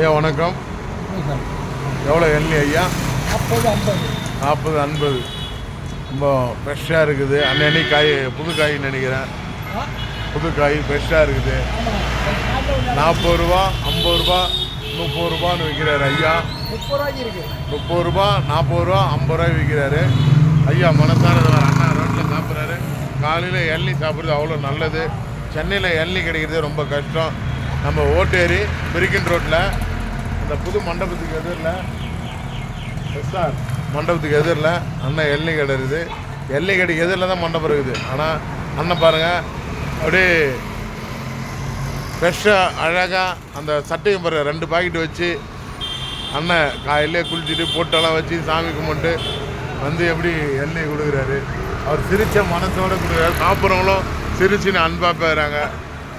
ஐயா வணக்கம். எவ்வளோ எண்ணெய் ஐயா? 40 50 ரொம்ப ஃப்ரெஷ்ஷாக இருக்குது. அன்னன்னைக்கு காய் புது காயின்னு நினைக்கிறேன். புது காய் ஃப்ரெஷ்ஷாக இருக்குது. 40 ரூபா 50 ரூபா 30 ரூபான்னு விற்கிறாரு ஐயா. 30 ரூபா 40 ரூபா 50 ரூபாய் விற்கிறாரு ஐயா. மனசார அண்ணா ரோட்டில் சாப்பிட்றாரு. காலையில் இளநீ சாப்பிட்றது அவ்வளோ நல்லது. சென்னையில் இளநீ கிடைக்கிறது ரொம்ப கஷ்டம். நம்ம ஓட்டேரி பிரிக்கின் ரோட்டில் அந்த புது மண்டபத்துக்கு எதிரில் எஸ்ஆர் மண்டபத்துக்கு எதிரில் அண்ணன் இளநீ கடை இருக்குது. இளநீ கடைக்கு எதிரில் தான் மண்டபம் இருக்குது. ஆனால் அண்ணன் பாருங்கள் அப்படியே ஃப்ரெஷ்ஷாக அழகாக அந்த சட்டையும் பாருங்கள் 2 பாக்கெட் வச்சு அண்ணன் காலையிலே குளிச்சுட்டு போட்டெல்லாம் வச்சு சாமி கும்பிட்டு வந்து எப்படி எண்ணெய் கொடுக்குறாரு. அவர் சிரித்த மனசோடு கொடுக்குறாரு. சாப்பிட்றவங்களும் சிரிச்சுன்னு அன்பாக போயிடறாங்க.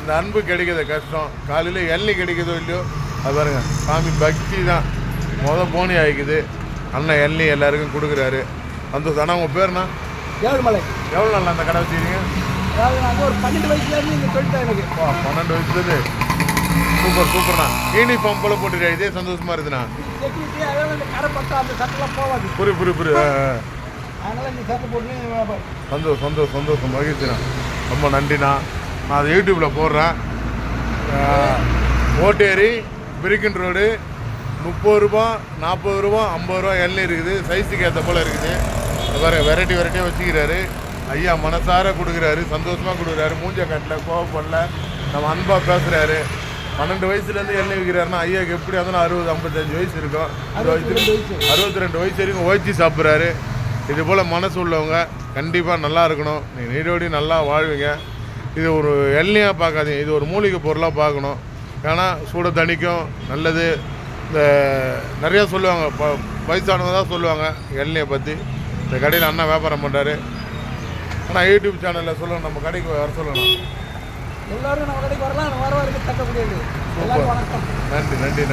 இந்த அன்பு கிடைக்கிறது கஷ்டம். காலையில் எண்ணெய் கிடைக்கிறதோ இல்லையோ அது பாருங்கள் சாமி பக்தி தான் போனி ஆகிக்குது. அண்ணன் எண்ணெய் எல்லாருக்கும் கொடுக்குறாரு. அந்த ஆனால் உங்கள் பேர்ண்ணா? ஏழுமலை. எவ்வளோ நாள் அந்த கடை வச்சுக்கிறீங்க? ஒரு 12 வயசுலேருந்து நீங்கள் சொல்லிட்டேன் எனக்கு. 12 வயசுலேருந்து. சூப்பர் சூப்பர்ண்ணா. யூனிஃபார்ம் போல போட்டுட்டா இதே சந்தோஷமாக இருக்குண்ணா. செக்யூரிட்டி அதனால இந்த கடை பார்த்தா அந்த சட்டெல்லாம் போகாது. புரி அதனால் இந்த சட்டை போட்டு சந்தோஷம் மகிழ்ச்சிண்ணா. ரொம்ப நன்றிண்ணா. நான் அதை யூடியூப்பில் போடுறேன். ஓட்டேரி பிரிக்கின் ரோடு 30 ரூபா 40 ரூபா 50 ரூபா எண்ணெய் இருக்குது. சைஸுக்கு ஏற்ற போல் இருக்குது. வேறு வெரைட்டியாக வச்சுக்கிறாரு ஐயா. மனசார கொடுக்குறாரு. சந்தோஷமாக கொடுக்குறாரு. மூஞ்ச கட்டல கோவப்படல. நம்ம அன்பாக பேசுகிறாரு. 12 வயசுலேருந்து எண்ணெய் விற்கிறாருன்னா ஐயாவுக்கு எப்படி இருந்தாலும் 60 55 வயசு இருக்கும். 62 வயசு வரைக்கும் ஓய்ச்சி சாப்பிட்றாரு. இது போல் மனசு உள்ளவங்க கண்டிப்பாக நல்லா இருக்கணும். நீரோடி நல்லா வாழ்வீங்க. இது ஒரு எண்ணெயாக பார்க்காதீங்க. இது ஒரு மூலிகை பொருளாக பார்க்கணும். ஏன்னா சூட தணிக்கும் நல்லது. இந்த நிறையா சொல்லுவாங்க வயசானவங்க தான் சொல்லுவாங்க எண்ணெயை பற்றி. இந்த கடையில் அண்ணா வியாபாரம் பண்ணுறாரு. ஆனால் யூடியூப் சேனலில் சொல்லணும், நம்ம கடைக்கு வர சொல்லணும். எல்லாரும் நம்ம கடைக்கு வரலாம். வர வரைக்கும் தட்ட முடியாது. நன்றி.